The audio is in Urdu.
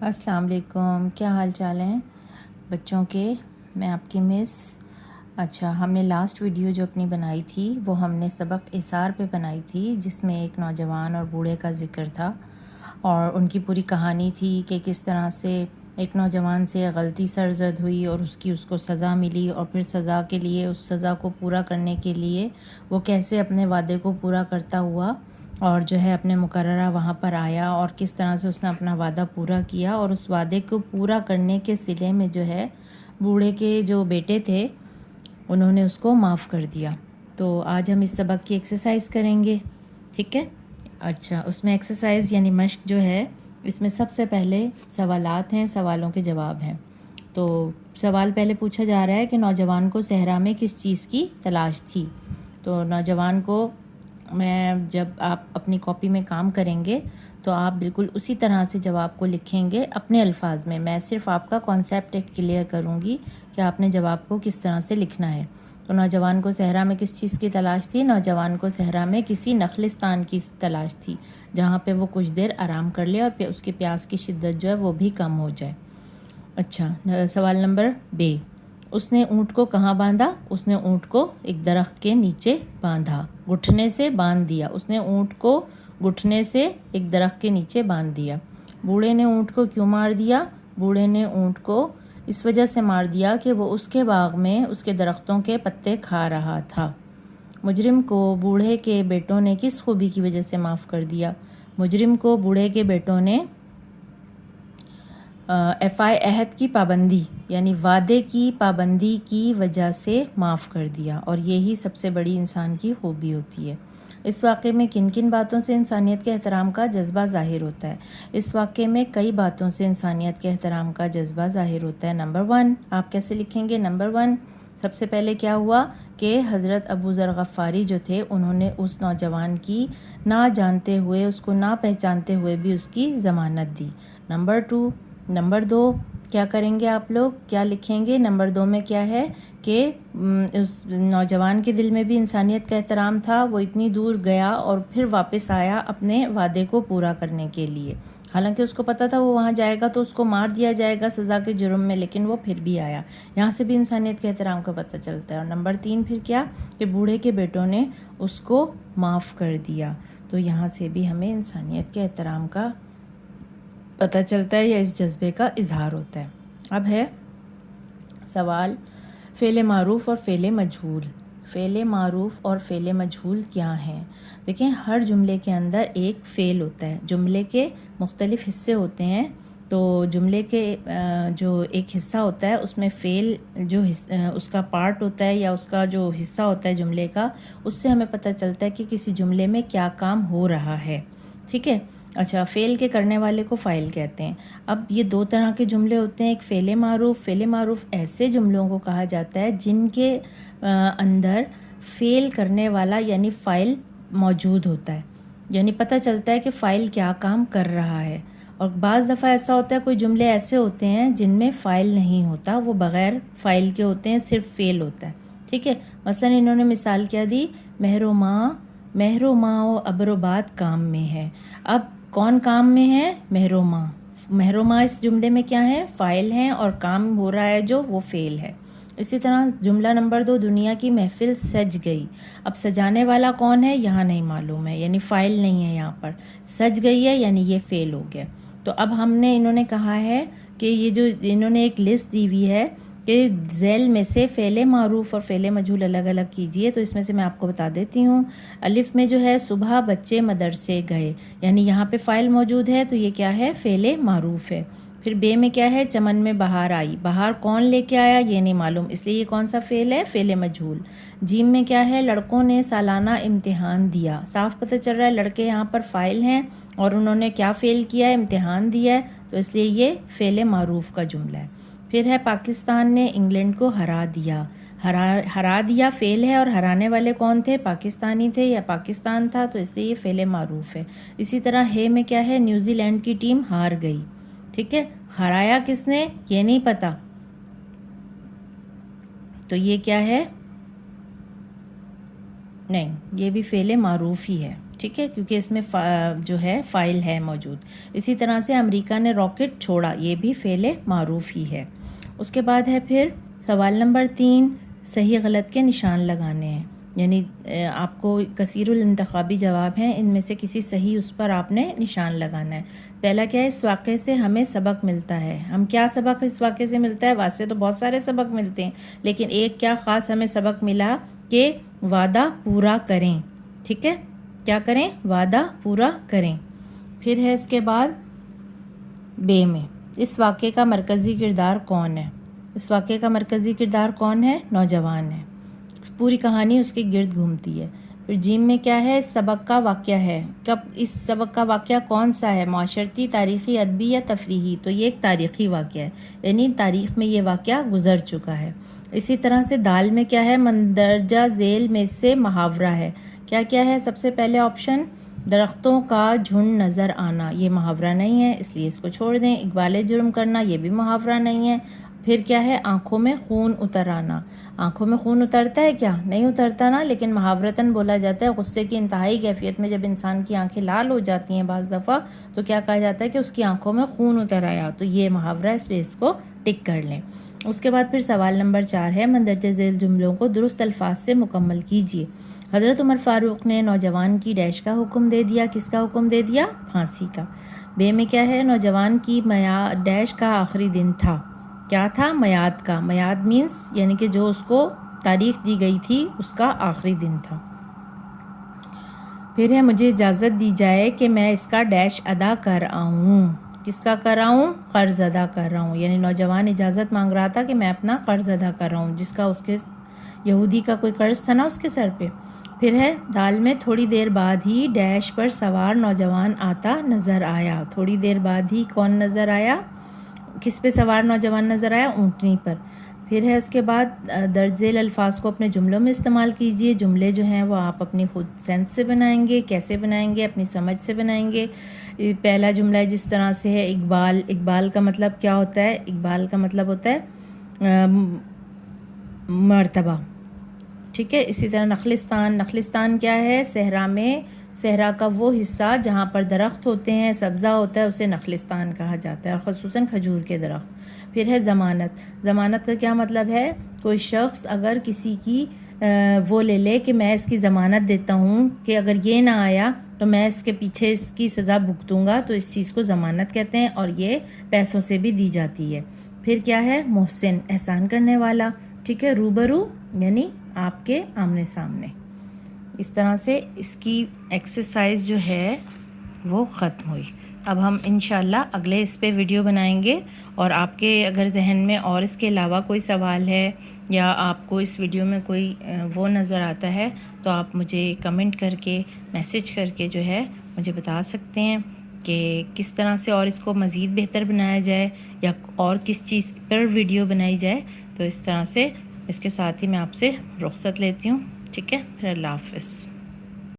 السلام علیکم، کیا حال چال ہیں بچوں کے؟ میں آپ کی مس۔ اچھا، ہم نے لاسٹ ویڈیو جو اپنی بنائی تھی وہ ہم نے سبق اثار پہ بنائی تھی، جس میں ایک نوجوان اور بوڑھے کا ذکر تھا اور ان کی پوری کہانی تھی کہ کس طرح سے ایک نوجوان سے غلطی سرزد ہوئی اور اس کو سزا ملی، اور پھر سزا کے لیے اس سزا کو پورا کرنے کے لیے وہ کیسے اپنے وعدے کو پورا کرتا ہوا اور جو ہے اپنے مقررہ وہاں پر آیا، اور کس طرح سے اس نے اپنا وعدہ پورا کیا، اور اس وعدے کو پورا کرنے کے صلے میں جو ہے بوڑھے کے جو بیٹے تھے انہوں نے اس کو معاف کر دیا۔ تو آج ہم اس سبق کی ایکسرسائز کریں گے، ٹھیک ہے؟ اچھا، اس میں ایکسرسائز یعنی مشق جو ہے، اس میں سب سے پہلے سوالات ہیں، سوالوں کے جواب ہیں۔ تو سوال پہلے پوچھا جا رہا ہے کہ نوجوان کو صحرا میں کس چیز کی تلاش تھی؟ تو نوجوان کو، میں جب آپ اپنی کاپی میں کام کریں گے تو آپ بالکل اسی طرح سے جواب کو لکھیں گے اپنے الفاظ میں صرف آپ کا کانسیپٹ ایک کلیئر کروں گی کہ آپ نے جواب کو کس طرح سے لکھنا ہے۔ تو نوجوان کو صحرا میں کس چیز کی تلاش تھی؟ نوجوان کو صحرا میں کسی نخلستان کی تلاش تھی، جہاں پہ وہ کچھ دیر آرام کر لے اور پھر اس کے پیاس کی شدت جو ہے وہ بھی کم ہو جائے۔ اچھا، سوال نمبر بے، اس نے اونٹ کو کہاں باندھا؟ اس نے اونٹ کو ایک درخت کے نیچے باندھا، گھٹنے سے باندھ دیا۔ اس نے اونٹ کو گھٹنے سے ایک درخت کے نیچے باندھ دیا۔ بوڑھے نے اونٹ کو کیوں مار دیا؟ بوڑھے نے اونٹ کو اس وجہ سے مار دیا کہ وہ اس کے باغ میں اس کے درختوں کے پتے کھا رہا تھا۔ مجرم کو بوڑھے کے بیٹوں نے کس خوبی کی وجہ سے معاف کر دیا؟ مجرم کو بوڑھے کے بیٹوں نے ایفائے عہد کی پابندی یعنی وعدے کی پابندی کی وجہ سے معاف کر دیا، اور یہی سب سے بڑی انسان کی خوبی ہوتی ہے۔ اس واقعے میں کن کن باتوں سے انسانیت کے احترام کا جذبہ ظاہر ہوتا ہے؟ اس واقعے میں کئی باتوں سے انسانیت کے احترام کا جذبہ ظاہر ہوتا ہے۔ نمبر 1 آپ کیسے لکھیں گے؟ نمبر 1 سب سے پہلے کیا ہوا کہ حضرت ابو ذر غفاری جو تھے انہوں نے اس نوجوان کی نہ جانتے ہوئے، اس کو نہ پہچانتے ہوئے بھی اس کی ضمانت دی۔ نمبر 2 کیا کریں گے آپ لوگ؟ کیا لکھیں گے؟ نمبر 2 میں کیا ہے کہ اس نوجوان کے دل میں بھی انسانیت کا احترام تھا، وہ اتنی دور گیا اور پھر واپس آیا اپنے وعدے کو پورا کرنے کے لیے، حالانکہ اس کو پتہ تھا وہ وہاں جائے گا تو اس کو مار دیا جائے گا سزا کے جرم میں، لیکن وہ پھر بھی آیا۔ یہاں سے بھی انسانیت کے احترام کا پتہ چلتا ہے۔ اور نمبر 3 پھر کیا کہ بوڑھے کے بیٹوں نے اس کو معاف کر دیا، تو یہاں سے بھی ہمیں انسانیت کے احترام کا پتہ چلتا ہے یا اس جذبے کا اظہار ہوتا ہے۔ اب ہے سوال فعل معروف اور فعل مجہول۔ فعل معروف اور فعل مجہول کیا ہیں؟ دیکھیں، ہر جملے کے اندر ایک فعل ہوتا ہے، جملے کے مختلف حصے ہوتے ہیں، تو جملے کے جو ایک حصہ ہوتا ہے اس میں فعل جو اس کا پارٹ ہوتا ہے یا اس کا جو حصہ ہوتا ہے جملے کا، اس سے ہمیں پتہ چلتا ہے کہ کسی جملے میں کیا کام ہو رہا ہے، ٹھیک ہے؟ اچھا، فعل کے کرنے والے کو فاعل کہتے ہیں۔ اب یہ دو طرح کے جملے ہوتے ہیں، ایک فعل معروف۔ فعل معروف ایسے جملوں کو کہا جاتا ہے جن کے اندر فعل کرنے والا یعنی فاعل موجود ہوتا ہے، یعنی پتہ چلتا ہے کہ فاعل کیا کام کر رہا ہے۔ اور بعض دفعہ ایسا ہوتا ہے کوئی جملے ایسے ہوتے ہیں جن میں فاعل نہیں ہوتا، وہ بغیر فاعل کے ہوتے ہیں، صرف فعل ہوتا ہے، ٹھیک ہے؟ مثلا انہوں نے مثال کیا دی، مہر و ماں و ابر و باد کام میں ہے۔ اب کون کام میں ہے؟ مہر و ماں۔ مہر و ماں اس جملے میں کیا ہے؟ فاعل ہیں، اور کام ہو رہا ہے جو وہ فعل ہے۔ اسی طرح جملہ نمبر 2، دنیا کی محفل سج گئی۔ اب سجانے والا کون ہے یہاں نہیں معلوم ہے، یعنی فاعل نہیں ہے یہاں پر، سج گئی ہے یعنی یہ فعل ہو گیا۔ تو اب انہوں نے کہا ہے کہ یہ جو انہوں نے ایک لسٹ دی ہوئی ہے کہ ذیل میں سے فعل معروف اور فعل مجہول الگ الگ کیجئے، تو اس میں سے میں آپ کو بتا دیتی ہوں۔ الف میں جو ہے صبح بچے مدرسے گئے، یعنی یہاں پہ فاعل موجود ہے تو یہ کیا ہے؟ فعل معروف ہے۔ پھر بے میں کیا ہے؟ چمن میں بہار آئی۔ بہار کون لے کے آیا یہ نہیں معلوم، اس لیے یہ کون سا فعل ہے؟ فعل مجہول۔ جیم میں کیا ہے؟ لڑکوں نے سالانہ امتحان دیا۔ صاف پتہ چل رہا ہے لڑکے یہاں پر فاعل ہیں اور انہوں نے کیا فعل کیا ہے؟ امتحان دیا ہے، تو اس لیے یہ فعل معروف کا جملہ ہے۔ پھر ہے پاکستان نے انگلینڈ کو ہرا دیا۔ ہرا دیا فعل ہے، اور ہرانے والے کون تھے؟ پاکستانی تھے یا پاکستان تھا، تو اس لیے یہ فعل معروف ہے۔ اسی طرح ہے میں کیا ہے؟ نیوزی لینڈ کی ٹیم ہار گئی، ٹھیک ہے؟ ہرایا کس نے یہ نہیں پتا، تو یہ کیا ہے؟ نہیں، یہ بھی فعل معروف ہی ہے۔ ٹھیک ہے، کیونکہ اس میں جو ہے فائل ہے موجود. اسی طرح سے امریکہ نے راکٹ چھوڑا، یہ بھی فعل معروف ہی ہے. اس کے بعد ہے پھر سوال نمبر 3، صحیح غلط کے نشان لگانے ہیں. یعنی آپ کو کثیر الانتخابی جواب ہیں، ان میں سے کسی صحیح اس پر آپ نے نشان لگانا ہے. پہلا کیا ہے، اس واقعے سے ہمیں سبق ملتا ہے. ہم کیا سبق اس واقعے سے ملتا ہے؟ واسطے تو بہت سارے سبق ملتے ہیں، لیکن ایک کیا خاص ہمیں سبق ملا کہ وعدہ پورا کریں. ٹھیک ہے، کیا کریں؟ وعدہ پورا کریں. پھر ہے اس کے بعد بے میں، اس واقعے کا مرکزی کردار کون ہے؟ اس واقعے کا مرکزی کردار کون ہے؟ نوجوان ہے. پوری کہانی اس کے گرد گھومتی ہے. پھر جیم میں کیا ہے؟ اس سبق کا واقعہ ہے. کب اس سبق کا واقعہ کون سا ہے؟ معاشرتی، تاریخی، ادبی یا تفریحی؟ تو یہ ایک تاریخی واقعہ ہے، یعنی تاریخ میں یہ واقعہ گزر چکا ہے. اسی طرح سے دال میں کیا ہے؟ مندرجہ ذیل میں سے محاورہ ہے. کیا کیا ہے؟ سب سے پہلے آپشن درختوں کا جھنڈ نظر آنا، یہ محاورہ نہیں ہے، اس لیے اس کو چھوڑ دیں. اقبال جرم کرنا، یہ بھی محاورہ نہیں ہے. پھر کیا ہے؟ آنکھوں میں خون اتر آنا. آنکھوں میں خون اترتا ہے کیا؟ نہیں اترتا نا، لیکن محاورتاً بولا جاتا ہے. غصے کی انتہائی کیفیت میں جب انسان کی آنکھیں لال ہو جاتی ہیں بعض دفعہ، تو کیا کہا جاتا ہے کہ اس کی آنکھوں میں خون اتر آیا. تو یہ محاورہ ہے، اس لیے اس کو ٹک کر لیں. اس کے بعد پھر سوال نمبر 4 ہے، مندرجہ ذیل جملوں کو درست الفاظ سے مکمل کیجیے. حضرت عمر فاروق نے نوجوان کی ڈیش کا حکم دے دیا. کس کا حکم دے دیا؟ پھانسی کا. بے میں کیا ہے؟ نوجوان کی ڈیش کا آخری دن تھا. کیا تھا؟ میعاد کا. میعاد مینس یعنی کہ جو اس کو تاریخ دی گئی تھی اس کا آخری دن تھا. پھر ہے مجھے اجازت دی جائے کہ میں اس کا ڈیش ادا کر آؤں. کس کا کر آؤں؟ قرض ادا کر رہا ہوں. یعنی نوجوان اجازت مانگ رہا تھا کہ میں اپنا قرض ادا کر رہا ہوں، جس کا اس کے یہودی کا کوئی قرض تھا نا اس کے سر پہ. پھر ہے دال میں تھوڑی دیر بعد ہی ڈیش پر سوار نوجوان آتا نظر آیا. تھوڑی دیر بعد ہی کون نظر آیا؟ کس پہ سوار نوجوان نظر آیا؟ اونٹنی پر. پھر ہے اس کے بعد درج ذیل الفاظ کو اپنے جملوں میں استعمال کیجیے. جملے جو ہیں وہ آپ اپنی خود سینس سے بنائیں گے. کیسے بنائیں گے؟ اپنی سمجھ سے بنائیں گے. پہلا جملہ ہے جس طرح سے ہے اقبال. اقبال کا مطلب کیا ہوتا ہے؟ اقبال کا مطلب ہوتا ہے مرتبہ. ٹھیک ہے. اسی طرح نخلستان. نخلستان کیا ہے؟ صحرا میں، صحرا کا وہ حصہ جہاں پر درخت ہوتے ہیں، سبزہ ہوتا ہے، اسے نخلستان کہا جاتا ہے، اور خصوصاً کھجور کے درخت. پھر ہے ضمانت. ضمانت کا کیا مطلب ہے؟ کوئی شخص اگر کسی کی وہ لے لے کہ میں اس کی ضمانت دیتا ہوں کہ اگر یہ نہ آیا تو میں اس کے پیچھے اس کی سزا بھگتوں گا، تو اس چیز کو ضمانت کہتے ہیں، اور یہ پیسوں سے بھی دی جاتی ہے. پھر کیا ہے؟ محسن، احسان کرنے والا. ٹھیک ہے. روبرو یعنی آپ کے آمنے سامنے. اس طرح سے اس کی ایکسرسائز جو ہے وہ ختم ہوئی. اب ہم انشاءاللہ اگلے اس پہ ویڈیو بنائیں گے، اور آپ کے اگر ذہن میں اور اس کے علاوہ کوئی سوال ہے یا آپ کو اس ویڈیو میں کوئی وہ نظر آتا ہے تو آپ مجھے کمنٹ کر کے، میسج کر کے جو ہے مجھے بتا سکتے ہیں کہ کس طرح سے اور اس کو مزید بہتر بنایا جائے، یا اور کس چیز پر ویڈیو بنائی جائے. تو اس طرح سے اس کے ساتھ ہی میں آپ سے رخصت لیتی ہوں. ٹھیک ہے. پھر اللہ حافظ.